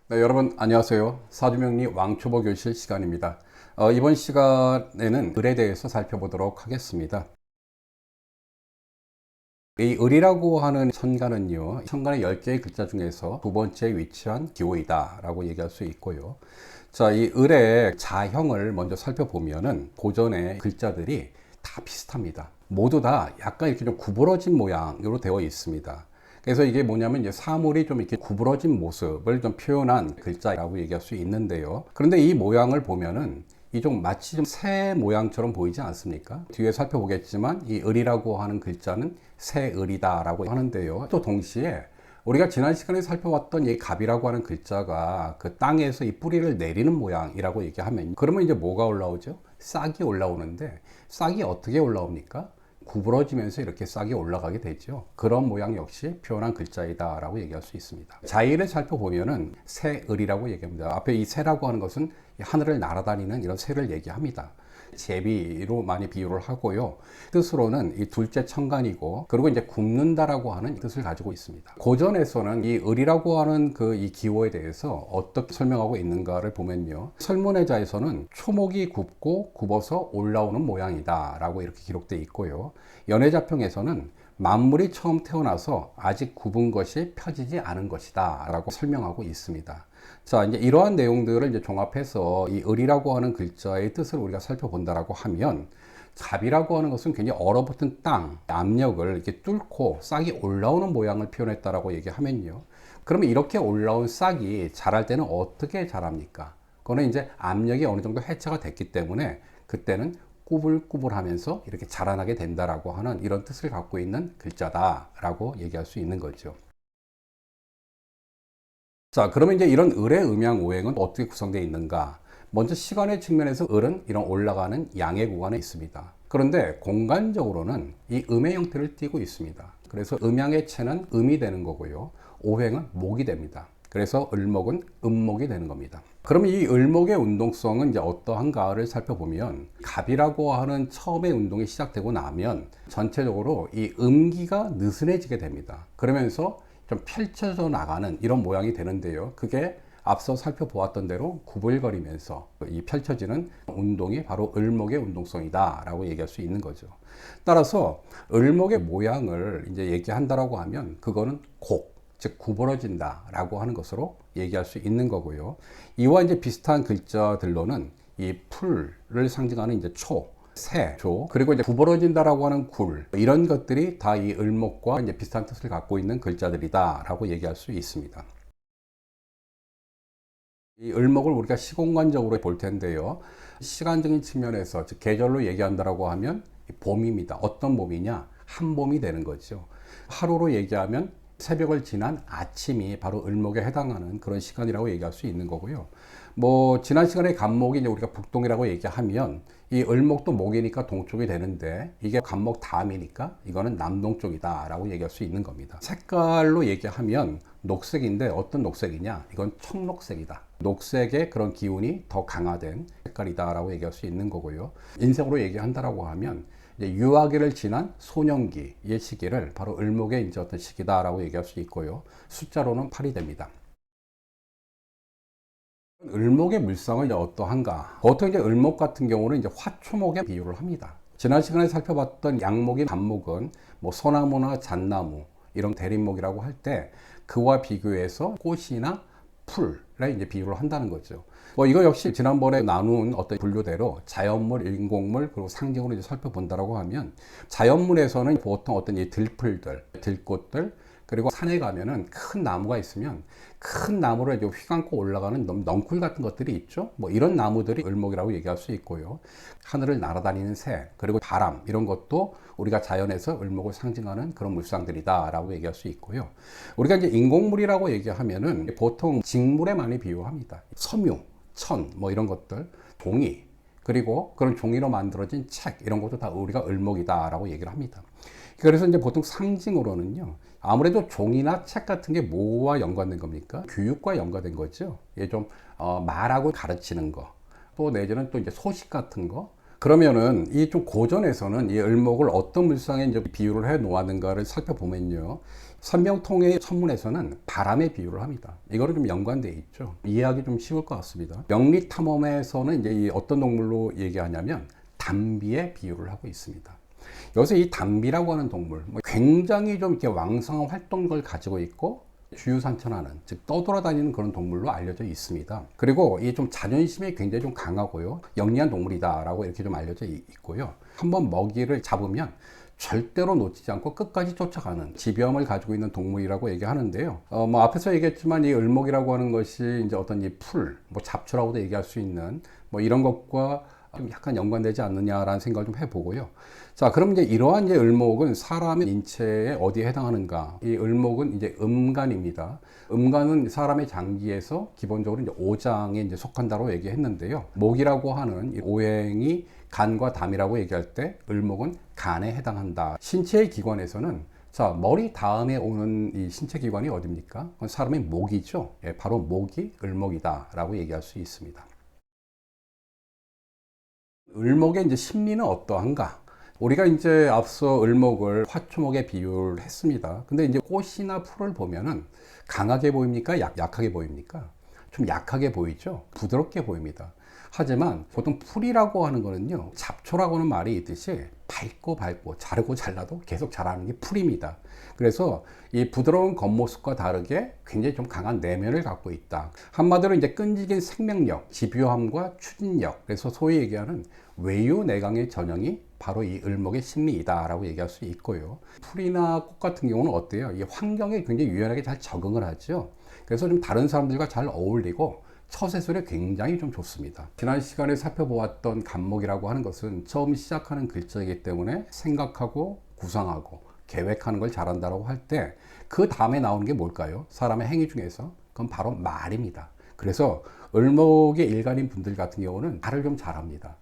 네, 여러분 안녕하세요. 사주명리 왕초보 교실 시간입니다. 이번 시간에는 을에 대해서 살펴보도록 하겠습니다. 이 을이라고 하는 천간은요, 천간의 10개의 글자 중에서 두 번째에 위치한 기호이다 라고 얘기할 수 있고요. 자, 이 을의 자형을 먼저 살펴보면은 고전의 글자들이 다 비슷합니다. 모두 다 약간 이렇게 좀 구부러진 모양으로 되어 있습니다. 그래서 이게 뭐냐면 이제 사물이 좀 이렇게 구부러진 모습을 좀 표현한 글자라고 얘기할 수 있는데요. 그런데 이 모양을 보면은 이 좀 마치 좀 새 모양처럼 보이지 않습니까? 뒤에 살펴보겠지만 이 을이라고 하는 글자는 새을이다라고 하는데요. 또 동시에 우리가 지난 시간에 살펴봤던 이 갑이라고 하는 글자가 그 땅에서 이 뿌리를 내리는 모양이라고 얘기하면 그러면 이제 뭐가 올라오죠? 싹이 올라오는데 싹이 어떻게 올라옵니까? 구부러지면서 이렇게 싹이 올라가게 되죠. 그런 모양 역시 표현한 글자이다 라고 얘기할 수 있습니다. 자의를 살펴보면은 새을이라고 얘기합니다. 앞에 이 새라고 하는 것은 하늘을 날아다니는 이런 새를 얘기합니다. 제비로 많이 비유를 하고요. 뜻으로는 이 둘째 천간이고, 그리고 이제 굽는다라고 하는 뜻을 가지고 있습니다. 고전에서는 이 을이라고 하는 그 이 기호에 대해서 어떻게 설명하고 있는가를 보면요. 설문의자에서는 초목이 굽고 굽어서 올라오는 모양이다 라고 이렇게 기록되어 있고요. 연애자평에서는 만물이 처음 태어나서 아직 굽은 것이 펴지지 않은 것이다 라고 설명하고 있습니다. 자, 이제 이러한 내용들을 이제 종합해서 이 을이라고 하는 글자의 뜻을 우리가 살펴본다라고 하면, 갑이라고 하는 것은 굉장히 얼어붙은 땅, 압력을 이렇게 뚫고 싹이 올라오는 모양을 표현했다라고 얘기하면요. 그러면 이렇게 올라온 싹이 자랄 때는 어떻게 자랍니까? 그거는 이제 압력이 어느 정도 해체가 됐기 때문에 그때는 꾸불꾸불하면서 이렇게 자라나게 된다라고 하는 이런 뜻을 갖고 있는 글자다라고 얘기할 수 있는 거죠. 자, 그러면 이제 이런 을의 음양 오행은 어떻게 구성되어 있는가? 먼저 시간의 측면에서 을은 이런 올라가는 양의 구간에 있습니다. 그런데 공간적으로는 이 음의 형태를 띠고 있습니다. 그래서 음양의 체는 음이 되는 거고요. 오행은 목이 됩니다. 그래서 을목은 음목이 되는 겁니다. 그러면 이 을목의 운동성은 이제 어떠한가를 살펴보면, 갑이라고 하는 처음에 운동이 시작되고 나면 전체적으로 이 음기가 느슨해지게 됩니다. 그러면서 좀 펼쳐져 나가는 이런 모양이 되는데요. 그게 앞서 살펴보았던 대로 구불거리면서 이 펼쳐지는 운동이 바로 을목의 운동성이다 라고 얘기할 수 있는 거죠. 따라서 을목의 모양을 이제 얘기한다라고 하면 그거는 곡, 즉 구부러진다 라고 하는 것으로 얘기할 수 있는 거고요. 이와 이제 비슷한 글자들로는 이 풀을 상징하는 이제 초, 새, 조, 그리고 이제 구부러진다라고 하는 굴, 이런 것들이 다 이 을목과 이제 비슷한 뜻을 갖고 있는 글자들이다라고 얘기할 수 있습니다. 이 을목을 우리가 시공간적으로 볼 텐데요. 시간적인 측면에서 즉 계절로 얘기한다라고 하면 봄입니다. 어떤 봄이냐? 한봄이 되는 거죠. 하루로 얘기하면 새벽을 지난 아침이 바로 을목에 해당하는 그런 시간이라고 얘기할 수 있는 거고요. 뭐 지난 시간에 간목이 이제 우리가 북동이라고 얘기하면 이 을목도 목이니까 동쪽이 되는데 이게 간목 다음이니까 이거는 남동쪽이다라고 얘기할 수 있는 겁니다. 색깔로 얘기하면 녹색인데 어떤 녹색이냐? 이건 청록색이다. 녹색의 그런 기운이 더 강화된 색깔이다라고 얘기할 수 있는 거고요. 인생으로 얘기한다라고 하면 이제 유아기를 지난 소년기의 시기를 바로 을목의 이제 어떤 시기다라고 얘기할 수 있고요. 숫자로는 8이 됩니다. 을목의 물상은 이제 어떠한가? 보통 이제 을목 같은 경우는 이제 화초목에 비유를 합니다. 지난 시간에 살펴봤던 양목인 간목은 뭐 소나무나 잣나무 이런 대립목이라고 할 때 그와 비교해서 꽃이나 풀에 이제 비유를 한다는 거죠. 뭐 이거 역시 지난번에 나눈 어떤 분류대로 자연물, 인공물 그리고 상징으로 이제 살펴본다라고 하면, 자연물에서는 보통 어떤 이 들풀들, 들꽃들, 그리고 산에 가면은 큰 나무가 있으면 큰 나무를 이제 휘감고 올라가는 넝쿨 같은 것들이 있죠. 뭐 이런 나무들이 을목이라고 얘기할 수 있고요. 하늘을 날아다니는 새, 그리고 바람 이런 것도 우리가 자연에서 을목을 상징하는 그런 물상들이다라고 얘기할 수 있고요. 우리가 이제 인공물이라고 얘기하면은 보통 직물에 많이 비유합니다. 섬유, 천, 뭐 이런 것들, 종이, 그리고 그런 종이로 만들어진 책 이런 것도 다 우리가 을목이다라고 얘기를 합니다. 그래서 이제 보통 상징으로는요, 아무래도 종이나 책 같은 게 뭐와 연관된 겁니까? 교육과 연관된 거죠. 좀 말하고 가르치는 거, 또 내지는 또 이제 소식 같은 거, 그러면은 이 좀 고전에서는 이 을목을 어떤 물상에 이제 비유를 해 놓았는가를 살펴보면요. 선명통의 천문에서는 바람에 비유를 합니다. 이거는 좀 연관되어 있죠. 이해하기 좀 쉬울 것 같습니다. 명리탐험에서는 이제 이 어떤 동물로 얘기하냐면 담비에 비유를 하고 있습니다. 여기서 이 담비라고 하는 동물, 굉장히 좀 이렇게 왕성한 활동을 가지고 있고 주유산천하는, 즉 떠돌아다니는 그런 동물로 알려져 있습니다. 그리고 이 좀 자존심이 굉장히 좀 강하고요, 영리한 동물이다라고 이렇게 좀 알려져 있고요. 한번 먹이를 잡으면 절대로 놓치지 않고 끝까지 쫓아가는 지병을 가지고 있는 동물이라고 얘기하는데요. 앞에서 얘기했지만 이 을목이라고 하는 것이 이제 어떤 이 풀, 잡초라고도 얘기할 수 있는 이런 것과 좀 약간 연관되지 않느냐라는 생각을 좀 해보고요. 자, 그럼 이제 이러한 이제 을목은 사람의 인체에 어디에 해당하는가? 이 을목은 이제 음간입니다. 음간은 사람의 장기에서 기본적으로 이제 오장에 이제 속한다고 얘기했는데요. 목이라고 하는 이 오행이 간과 담이라고 얘기할 때 을목은 간에 해당한다. 신체의 기관에서는 자, 머리 다음에 오는 이 신체 기관이 어디입니까? 사람의 목이죠. 예, 바로 목이 을목이다라고 얘기할 수 있습니다. 을목의 이제 심리는 어떠한가? 우리가 이제 앞서 을목을 화초목에 비유를 했습니다. 근데 이제 꽃이나 풀을 보면은 강하게 보입니까? 약하게 보입니까? 좀 약하게 보이죠? 부드럽게 보입니다. 하지만 보통 풀이라고 하는 거는요, 잡초라고 하는 말이 있듯이 밟고 자르고 잘라도 계속 자라는 게 풀입니다. 그래서 이 부드러운 겉모습과 다르게 굉장히 좀 강한 내면을 갖고 있다. 한마디로 이제 끈질긴 생명력, 집요함과 추진력, 그래서 소위 얘기하는 외유내강의 전형이 바로 이 을목의 심리이다라고 얘기할 수 있고요. 풀이나 꽃 같은 경우는 어때요? 이 환경에 굉장히 유연하게 잘 적응을 하죠. 그래서 좀 다른 사람들과 잘 어울리고 처세술에 굉장히 좀 좋습니다. 지난 시간에 살펴보았던 간목이라고 하는 것은 처음 시작하는 글자이기 때문에 생각하고 구상하고 계획하는 걸 잘한다고 할 때 그 다음에 나오는 게 뭘까요? 사람의 행위 중에서 그건 바로 말입니다. 그래서 을목의 일간인 분들 같은 경우는 말을 좀 잘합니다.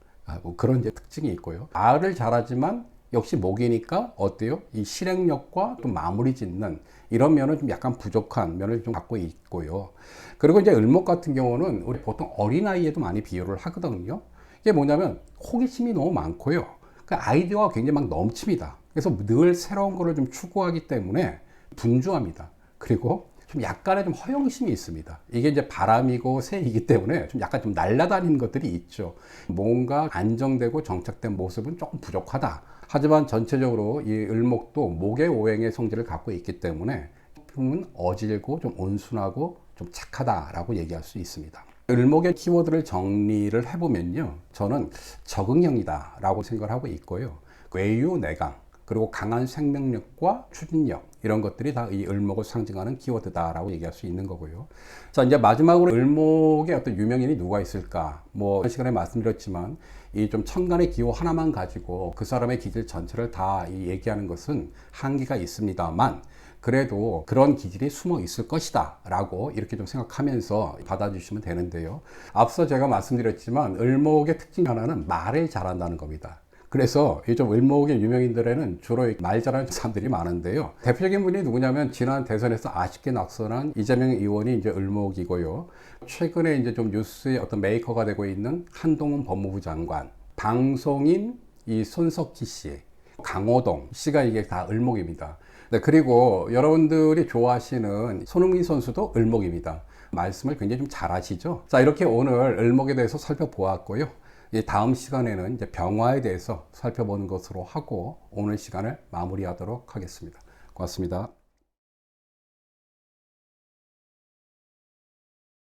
그런 이제 특징이 있고요. 말을 잘하지만 역시 목이니까 어때요? 이 실행력과 또 마무리 짓는 이런 면은 좀 약간 부족한 면을 좀 갖고 있고요. 그리고 이제 을목 같은 경우는 우리 보통 어린아이에도 많이 비유를 하거든요. 이게 뭐냐면 호기심이 너무 많고요. 그 아이디어가 굉장히 막 넘칩니다. 그래서 늘 새로운 거를 좀 추구하기 때문에 분주합니다. 그리고 좀 약간의 좀 허영심이 있습니다. 이게 이제 바람이고 새이기 때문에 좀 약간 좀 날아다니는 것들이 있죠. 뭔가 안정되고 정착된 모습은 조금 부족하다. 하지만 전체적으로 이 을목도 목의 오행의 성질을 갖고 있기 때문에 은 어질고 좀 온순하고 좀 착하다라고 얘기할 수 있습니다. 을목의 키워드를 정리를 해보면요, 저는 적응형이다 라고 생각을 하고 있고요, 외유내강, 그리고 강한 생명력과 추진력, 이런 것들이 다 이 을목을 상징하는 키워드다라고 얘기할 수 있는 거고요. 자, 이제 마지막으로 을목의 어떤 유명인이 누가 있을까? 시간에 말씀드렸지만 이 좀 천간의 기호 하나만 가지고 그 사람의 기질 전체를 다 얘기하는 것은 한계가 있습니다만, 그래도 그런 기질이 숨어 있을 것이다 라고 이렇게 좀 생각하면서 받아주시면 되는데요. 앞서 제가 말씀드렸지만 을목의 특징 하나는 말을 잘한다는 겁니다. 그래서 이 좀 을목의 유명인들에는 주로 말 잘하는 사람들이 많은데요. 대표적인 분이 누구냐면 지난 대선에서 아쉽게 낙선한 이재명 의원이 이제 을목이고요. 최근에 이제 좀 뉴스의 어떤 메이커가 되고 있는 한동훈 법무부 장관, 방송인 이 손석희 씨, 강호동 씨가 이게 다 을목입니다. 네, 그리고 여러분들이 좋아하시는 손흥민 선수도 을목입니다. 말씀을 굉장히 좀 잘하시죠? 자, 이렇게 오늘 을목에 대해서 살펴보았고요. 다음 시간에는 이제 병화에 대해서 살펴보는 것으로 하고 오늘 시간을 마무리하도록 하겠습니다. 고맙습니다.